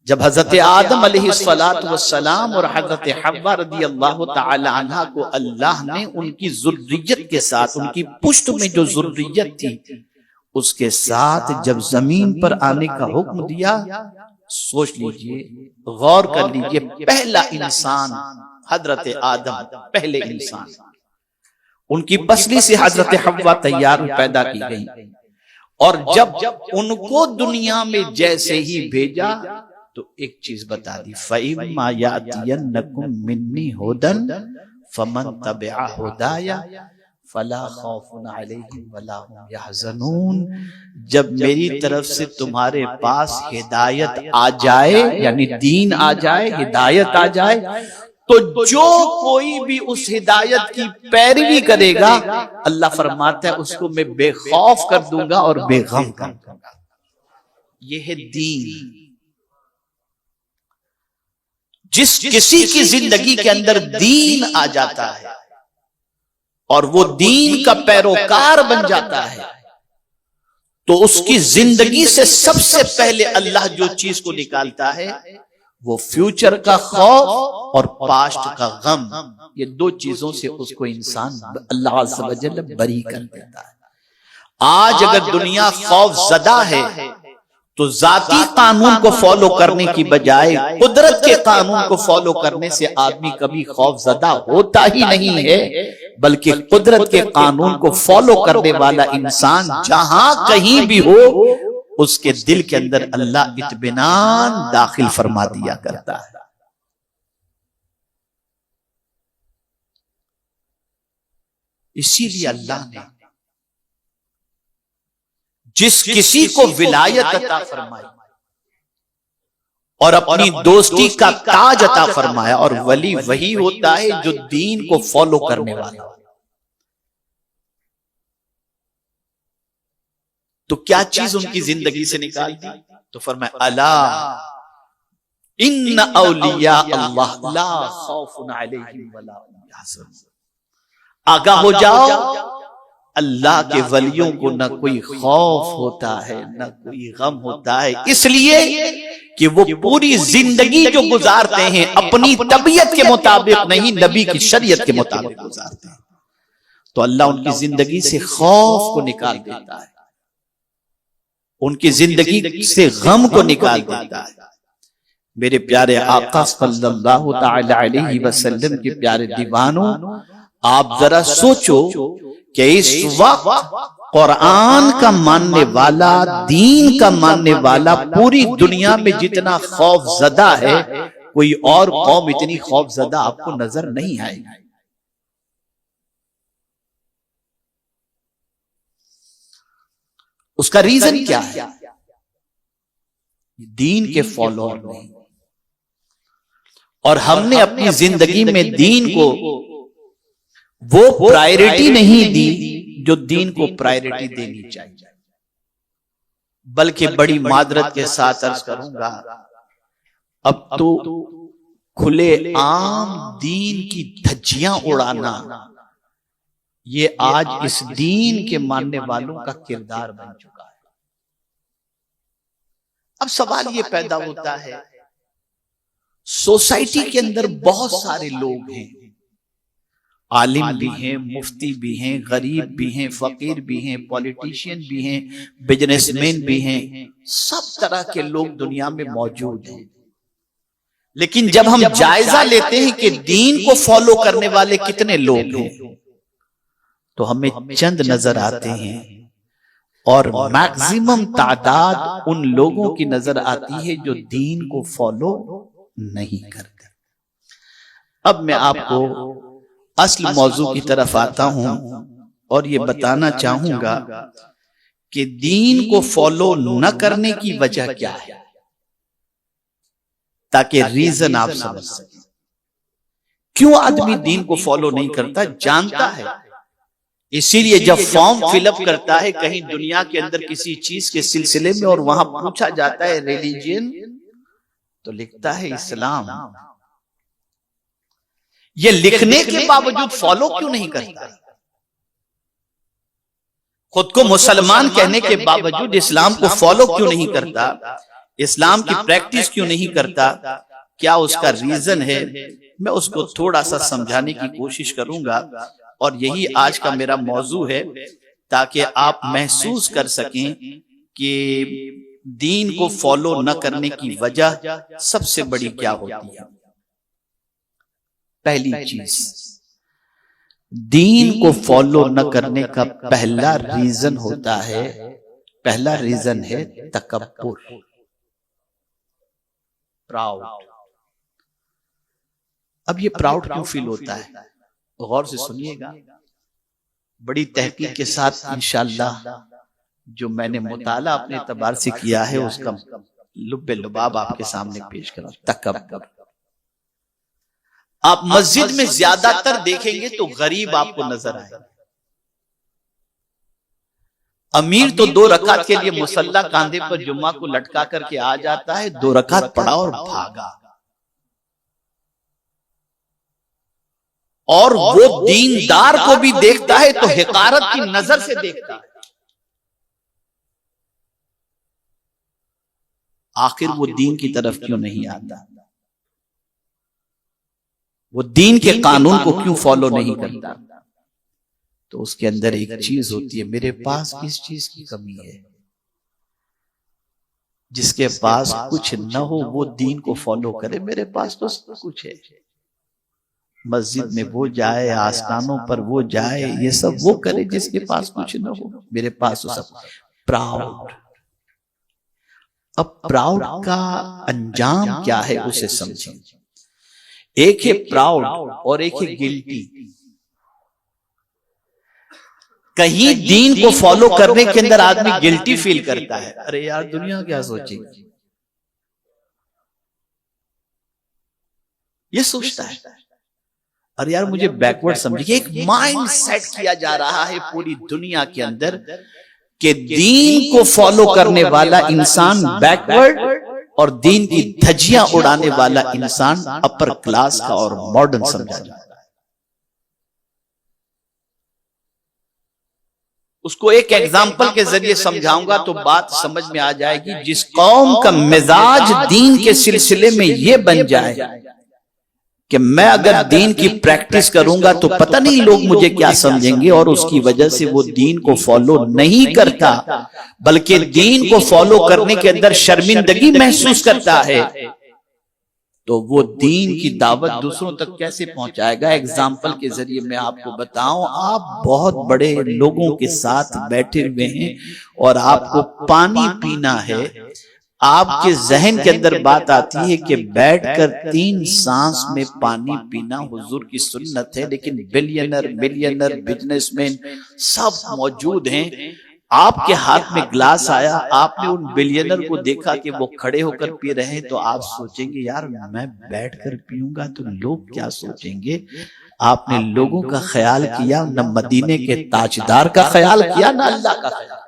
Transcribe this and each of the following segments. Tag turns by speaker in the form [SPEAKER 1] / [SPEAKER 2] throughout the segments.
[SPEAKER 1] جب حضرت آدم علیہ السلام اور حضرت حوا رضی اللہ تعالی عنہ کو اللہ نے ان کی ذریت کے ساتھ، ان کی پشت میں جو ذریت تھی اس کے ساتھ جب زمین پر آنے کا حکم دیا، سوچ لیجئے، غور کر لیجئے، پہلا انسان حضرت آدم، پہلے انسان، ان کی پسلی سے حضرت حوا تیار پیدا کی گئی، اور جب ان کو دنیا میں جیسے ہی بھیجا تو ایک چیز بتا دی، فَإِمَّا يَأْتِيَنَّكُم مِّنِّي هُدًى فَمَن تَبِعَ هُدَايَ فَلَا خَوْفٌ عَلَيْهِمْ وَلَا هُمْ يَحْزَنُونَ۔ جب میری طرف سے تمہارے پاس ہدایت آ جائے، یعنی دین آ جائے، ہدایت آ جائے، تو جو کوئی بھی اس ہدایت کی پیروی کرے گا، اللہ فرماتا ہے اس کو میں بے خوف کر دوں گا اور بے غم کر دوں گا۔ یہ ہے دین۔ جس کسی کی زندگی کے اندر دین آ جاتا ہے اور وہ دین کا پیروکار بن جاتا ہے تو اس کی زندگی سے سب سے پہلے اللہ جو چیز کو نکالتا ہے وہ فیوچر کا خوف اور پاسٹ کا غم، یہ دو چیزوں سے اس کو انسان اللہ عز و جل بری کر دیتا ہے۔ آج اگر دنیا خوف زدہ ہے تو ذاتی قانون کو فالو کرنے کی بجائے قدرت کے قانون کو فالو کرنے سے آدمی کبھی خوف زدہ ہوتا ہی نہیں ہے، بلکہ قدرت کے قانون کو فالو کرنے والا انسان جہاں کہیں بھی ہو اس کے دل کے اندر اللہ اطمینان داخل فرما دیا کرتا ہے۔ اسی لیے اللہ نے جس کسی کو ولایت عطا فرمائی اور اپنی دوستی کا تاج عطا فرمایا، اور ولی وہی ہوتا ہے جو دین کو فالو کرنے والا، تو کیا چیز ان کی زندگی سے نکال دی؟ تو فرمایا الا ان اولیاء اللہ لا خوف علیہم ولا هم يحزنون، آگاہ ہو جاؤ، اللہ کے ولیوں کو نہ کوئی خوف ہوتا ہے نہ کوئی غم ہوتا ہے، اس لیے کہ وہ پوری زندگی جو گزارتے ہیں اپنی طبیعت کے مطابق نہیں، نبی کی شریعت کے مطابق گزارتے ہیں، تو اللہ ان کی زندگی سے خوف کو نکال دیتا ہے، ان کی زندگی سے غم کو نکال دیتا ہے۔ میرے پیارے آقا صلی اللہ تعالی علیہ وسلم کے پیارے دیوانوں، آپ ذرا سوچو کہ اس وقت قرآن کا ماننے والا، دین کا ماننے والا پوری دنیا میں جتنا خوف زدہ ہے، کوئی اور قوم اتنی خوف زدہ آپ کو نظر نہیں آئے گی۔ اس کا ریزن کیا ہے؟ دین کے فالوور نہیں، اور ہم نے اپنی زندگی میں دین کو وہ پرائرٹی نہیں دی جو دین کو پرائرٹی دینی چاہیے، بلکہ بڑی معذرت کے ساتھ عرض کروں گا، اب تو کھلے عام دین کی دھجیاں اڑانا یہ آج اس دین کے ماننے والوں کا کردار بن چکا ہے۔ اب سوال یہ پیدا ہوتا ہے، سوسائٹی کے اندر بہت سارے لوگ ہیں، عالم بھی ہیں، مفتی بھی ہیں، غریب بھی ہیں، فقیر بھی ہیں، پولیٹیشین بھی ہیں، بزنس مین بھی ہیں، سب طرح کے لوگ دنیا میں موجود ہیں، لیکن جب ہم جائزہ لیتے ہیں کہ دین کو فالو کرنے والے کتنے لوگ ہیں تو ہمیں چند نظر آتے ہیں، اور میکسیمم تعداد ان لوگوں کی نظر آتی ہے جو دین کو فالو نہیں کرتے۔ اب میں آپ کو اصل موضوع کی طرف آتا ہوں اور یہ بتانا چاہوں گا کہ دین کو فالو نہ کرنے کی وجہ کیا ہے، تاکہ ریزن آپ سمجھ سکیں کیوں آدمی دین کو فالو نہیں کرتا، جانتا ہے۔ اسی لیے جب فارم فل اپ کرتا ہے کہیں دنیا کے اندر کسی چیز کے سلسلے میں اور وہاں پوچھا جاتا ہے ریلیجن، تو لکھتا ہے اسلام، یہ لکھنے کے باوجود فالو کیوں نہیں کرتا؟ خود کو مسلمان کہنے کے باوجود اسلام کو فالو کیوں نہیں کرتا؟ اسلام کی پریکٹس کیوں نہیں کرتا؟ کیا اس کا ریزن ہے؟ میں اس کو تھوڑا سا سمجھانے کی کوشش کروں گا، اور یہی آج کا میرا موضوع ہے، تاکہ آپ محسوس کر سکیں کہ دین کو فالو نہ کرنے کی وجہ سب سے بڑی کیا ہوتی ہے۔ پہلی چیز، دین کو فالو نہ کرنے کا پہلا ریزن ہوتا ہے، پہلا ریزن ہے تکبر، پراؤڈ۔ اب یہ پراؤڈ کیوں فیل ہوتا ہے؟ غور سے سنیے گا، بڑی تحقیق کے ساتھ انشاءاللہ جو میں نے مطالعہ اپنے اعتبار سے کیا ہے اس کا لب لباب آپ کے سامنے پیش کروں۔ تکبر، آپ مسجد میں زیادہ تر دیکھیں گے تو غریب آپ کو نظر آئے، امیر تو 2 رکعت کے لیے مصلی کاندھے پر جمعہ کو لٹکا کر کے آ جاتا ہے، 2 رکعت پڑھا اور بھاگا، اور وہ دیندار کو بھی دیکھتا ہے تو حقارت کی نظر سے دیکھتا ہے۔ آخر وہ دین کی طرف کیوں نہیں آتا؟ وہ دین کے قانون کو کیوں فالو نہیں کرتا؟ تو اس کے اندر ایک چیز ہوتی ہے، میرے پاس کس چیز کی کمی ہے؟ جس کے پاس کچھ نہ ہو وہ دین کو فالو کرے، میرے پاس تو سب کچھ ہے، مسجد میں وہ جائے، آستانوں پر وہ جائے، یہ سب وہ کرے جس کے پاس کچھ نہ ہو، میرے پاس تو سب۔ پراؤڈ۔ اب پراؤڈ کا انجام کیا ہے اسے سمجھیں۔ ایک ہے پراؤڈ اور ایک ہے گلٹی۔ کہیں دین کو فالو کرنے کے اندر آدمی گلٹی فیل کرتا ہے، ارے یار دنیا کیا سوچے گی، یہ سوچتا ہے، ارے یار مجھے بیکورڈ سمجھے۔ ایک مائنڈ سیٹ کیا جا رہا ہے پوری دنیا کے اندر کہ دین کو فالو کرنے والا انسان بیکورڈ اور دین کی دھجیاں اڑانے والا انسان اپر کلاس کا اور ماڈرن سمجھا جاتا ہے۔ اس کو ایک ایگزامپل کے ذریعے سمجھاؤں گا تو بات سمجھ میں آ جائے گی۔ جس قوم کا مزاج دین کے سلسلے میں یہ بن جائے کہ میں اگر دین کی پریکٹس کروں گا تو پتہ نہیں لوگ مجھے کیا سمجھیں گے، اور اس کی وجہ سے وہ دین کو فالو نہیں کرتا، بلکہ دین کو فالو کرنے کے اندر شرمندگی محسوس کرتا ہے، تو وہ دین کی دعوت دوسروں تک کیسے پہنچائے گا؟ ایگزامپل کے ذریعے میں آپ کو بتاؤں، آپ بہت بڑے لوگوں کے ساتھ بیٹھے ہوئے ہیں اور آپ کو پانی پینا ہے، آپ کے ذہن کے اندر بات آتی ہے کہ بیٹھ کر 3 سانس میں پانی پینا حضور کی سنت ہے، لیکن بلینر، ملینر، بزنس مین سب موجود ہیں، آپ کے ہاتھ میں گلاس آیا، آپ نے ان بلینر کو دیکھا کہ وہ کھڑے ہو کر پی رہے ہیں، تو آپ سوچیں گے یار میں بیٹھ کر پیوں گا تو لوگ کیا سوچیں گے؟ آپ نے لوگوں کا خیال کیا، نہ مدینے کے تاجدار کا خیال کیا، نہ اللہ کا خیال۔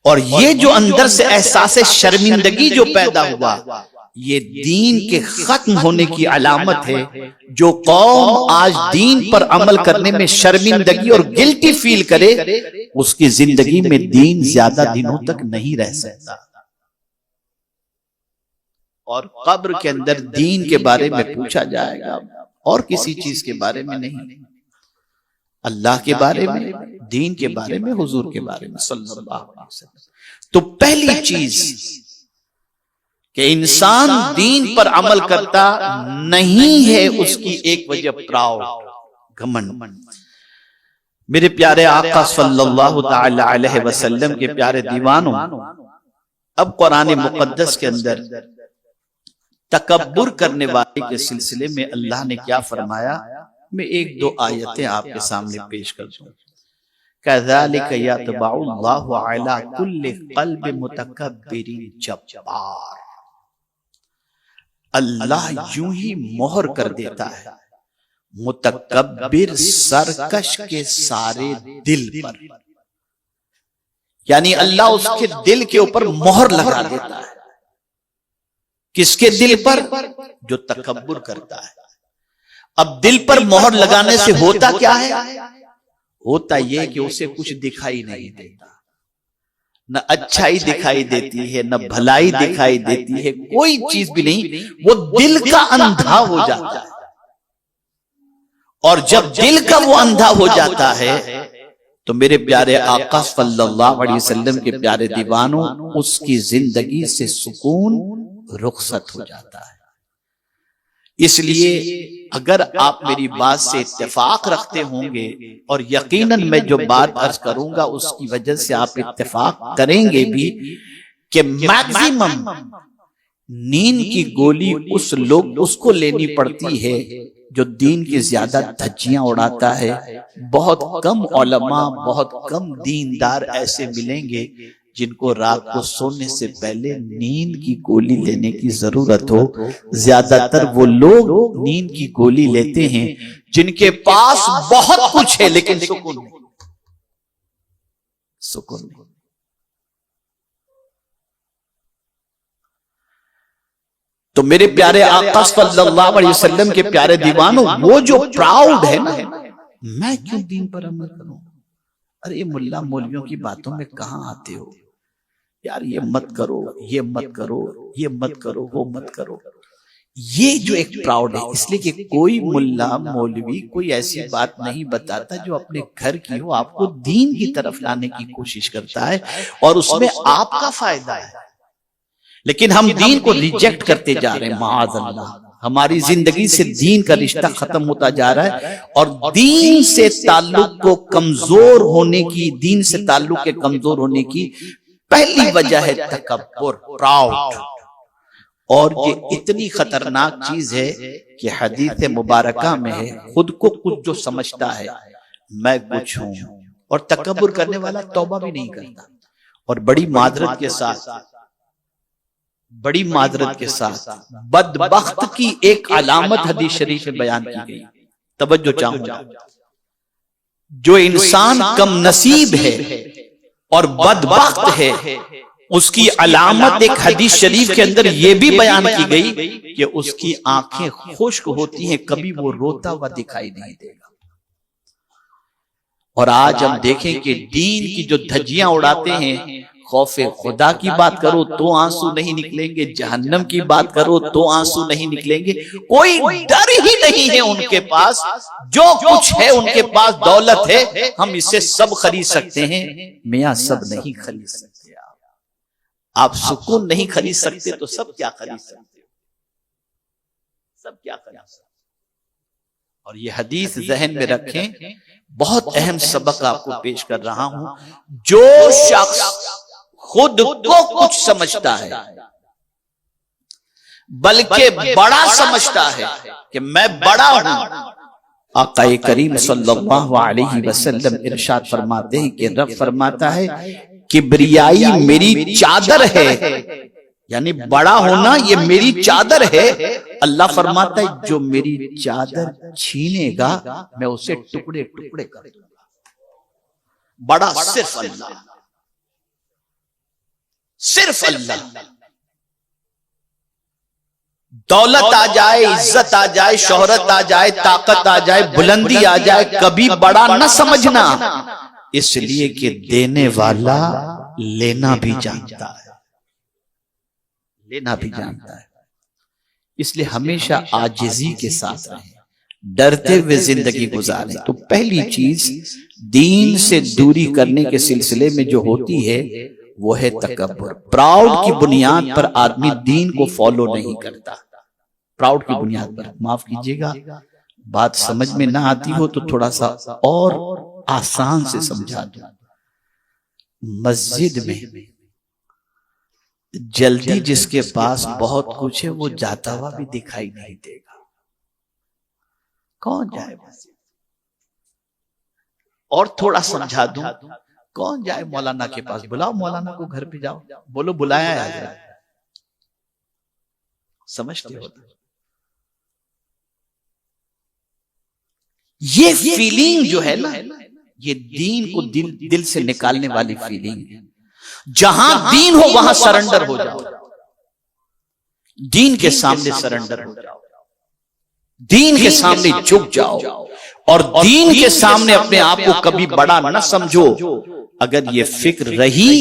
[SPEAKER 1] اور یہ جو اندر سے احساس شرمندگی جو پیدا ہوا، یہ دین کے ختم ہونے کی علامت ہے۔ جو قوم آج دین پر عمل کرنے میں شرمندگی اور گلٹی فیل کرے، اس کی زندگی میں دین زیادہ دنوں تک نہیں رہ سکتا۔ اور قبر کے اندر دین کے بارے میں پوچھا جائے گا، اور کسی چیز کے بارے میں نہیں، اللہ کے بارے میں، دین کے بارے میں، حضور کے بارے میں صلی اللہ علیہ وسلم۔ تو پہلی چیز کہ انسان دین پر عمل کرتا نہیں ہے، اس کی ایک وجہ پراؤڈ، گھمنڈ۔ میرے پیارے آقا صلی اللہ تعالی علیہ وسلم کے پیارے دیوانوں، اب قرآن مقدس کے اندر تکبر کرنے والے کے سلسلے میں اللہ نے کیا فرمایا؟ میں 1-2 آیتیں آپ کے سامنے پیش کرتا ہوں۔ كَذَلِكَ يَطْبَعُ اللَّهُ عَلَى كُلِّ قَلْبِ مُتَكَبِّرٍ جَبَّارٍ۔ اللہ یوں ہی مہر کر دیتا ہے متکبر سرکش کے سارے دل پر، یعنی اللہ اس کے دل کے اوپر مہر لگا دیتا ہے۔ کس کے دل پر؟ جو تکبر کرتا ہے۔ اب دل پر مہر لگانے سے ہوتا کیا ہے؟ ہوتا یہ کہ اسے کچھ دکھائی نہیں دیتا، نہ اچھائی دکھائی دیتی ہے، نہ بھلائی دکھائی دیتی ہے، کوئی چیز بھی نہیں، وہ دل کا اندھا ہو جاتا ہے۔ اور جب دل کا وہ اندھا ہو جاتا ہے تو میرے پیارے آقا صلی اللہ علیہ وسلم کے پیارے دیوانوں، اس کی زندگی سے سکون رخصت ہو جاتا ہے۔ اس لیے اگر آپ میری بات سے اتفاق رکھتے ہوں گے، اور یقیناً میں جو بات عرض کروں گا اس کی وجہ سے آپ اتفاق کریں گے بھی، کہ میکزیمم نیند کی گولی اس کو لینی پڑتی ہے جو دین کی زیادہ دھجیاں اڑاتا ہے۔ بہت کم علماء، بہت کم دیندار ایسے ملیں گے جن کو رات کو سونے سے پہلے نیند کی گولی لینے کی ضرورت ہو۔ زیادہ تر وہ لوگ نیند کی گولی لیتے ہیں جن کے پاس بہت کچھ ہے لیکن سکون نہیں، سکون نہیں۔ تو میرے پیارے آقا صلی اللہ علیہ وسلم کے پیارے دیوانوں، وہ جو پراؤڈ ہے نا، میں کیوں دین پر عمل کروں؟ ارے ملا مولویوں کی باتوں میں کہاں آتے ہو یار، یہ مت کرو، یہ مت کرو، یہ مت کرو، وہ مت کرو۔ یہ جو ایک پراؤڈ ہے، اس لیے کہ کوئی ملا مولوی کوئی ایسی بات نہیں بتاتا جو اپنے گھر کی ہو، آپ کو دین کی طرف لانے کی کوشش کرتا ہے اور اس میں آپ کا فائدہ ہے۔ لیکن ہم دین کو ریجیکٹ کرتے جا رہے ہیں، معاذ اللہ۔ ہماری زندگی سے دین کا رشتہ ختم ہوتا جا رہا ہے، اور دین سے تعلق کو کمزور ہونے کی، دین سے تعلق کے کمزور ہونے کی پہلی وجہ ہے تکبر، پراؤڈ۔ اور یہ اتنی خطرناک چیز ہے کہ حدیث مبارکہ میں ہے، خود کو کچھ جو سمجھتا ہے میں کچھ ہوں، اور تکبر کرنے والا توبہ بھی نہیں کرتا۔ اور بڑی معذرت کے ساتھ بدبخت کی ایک علامت حدیث شریف میں بیان کی گئی، توجہ چاہوں گا۔ جو انسان کم نصیب ہے اور بدبخت ہے، اس کی علامت ایک حدیث شریف کے اندر یہ بھی بیان کی گئی کہ اس کی آنکھیں خشک ہوتی ہیں، کبھی وہ روتا ہوا دکھائی نہیں دے گا۔ اور آج ہم دیکھیں کہ دین کی جو دھجیاں اڑاتے ہیں، خوف خدا کی بات کرو تو آنسو نہیں نکلیں گے، جہنم کی بات کرو تو آنسو نہیں نکلیں گے، کوئی ڈر ہی نہیں ہے ان کے پاس۔ جو کچھ ہے ان کے پاس دولت ہے، ہم اسے سب خرید سکتے ہیں، میاں سب نہیں خرید سکتے۔ آپ سکون نہیں خرید سکتے تو سب کیا خرید سکتے؟ سب کیا خرید سکتے؟ اور یہ حدیث ذہن میں رکھیں، بہت اہم سبق آپ کو پیش کر رہا ہوں۔ جو شخص خود کو کچھ سمجھتا ہے بلکہ بڑا سمجھتا ہے کہ میں بڑا ہوں، آقا کریم صلی اللہ علیہ وسلم ارشاد فرماتے ہیں کہ رب فرماتا ہے کبریائی میری چادر ہے، یعنی بڑا ہونا یہ میری چادر ہے۔ اللہ فرماتا ہے جو میری چادر چھینے گا میں اسے ٹکڑے ٹکڑے کر دوں گا۔ بڑا صرف اللہ، صرف اللہ۔ دولت آ جائے، عزت آ جائے، شہرت آ جائے، طاقت آ جائے، بلندی آ جائے، کبھی بڑا نہ سمجھنا، اس لیے کہ دینے والا لینا بھی جانتا ہے، لینا بھی جانتا ہے۔ اس لیے ہمیشہ عاجزی کے ساتھ رہیں، ڈرتے ہوئے زندگی گزاریں۔ تو پہلی چیز دین سے دوری کرنے کے سلسلے میں جو ہوتی ہے وہ ہے تکبر۔ پراؤڈ کی بنیاد پر آدمی دین کو فالو نہیں کرتا، پراؤڈ کی بنیاد پر۔ معاف کیجیے گا، بات سمجھ میں نہ آتی ہو تو تھوڑا سا اور آسان سے سمجھا دوں۔ مسجد میں جلدی جس کے پاس بہت کچھ ہے وہ جاتا ہوا بھی دکھائی نہیں دے گا، کون جائے مسجد؟ اور تھوڑا سمجھا دوں، کون جائے مولانا کے پاس؟ بلاؤ مولانا کو گھر پہ، جاؤ بولو بلایا ہے آج۔ سمجھتے ہو؟ یہ فیلنگ جو ہے نا، یہ دین کو دل سے نکالنے والی فیلنگ ہے۔ جہاں دین ہو وہاں سرنڈر ہو جاؤ، دین کے سامنے سرنڈر ہو جاؤ، دین کے سامنے جھک جاؤ، اور دین کے سامنے اپنے آپ کو کبھی بڑا نہ سمجھو۔ اگر یہ فکر رہی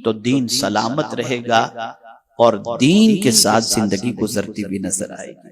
[SPEAKER 1] تو دین سلامت رہے گا اور دین کے ساتھ زندگی گزرتی بھی نظر آئے گی۔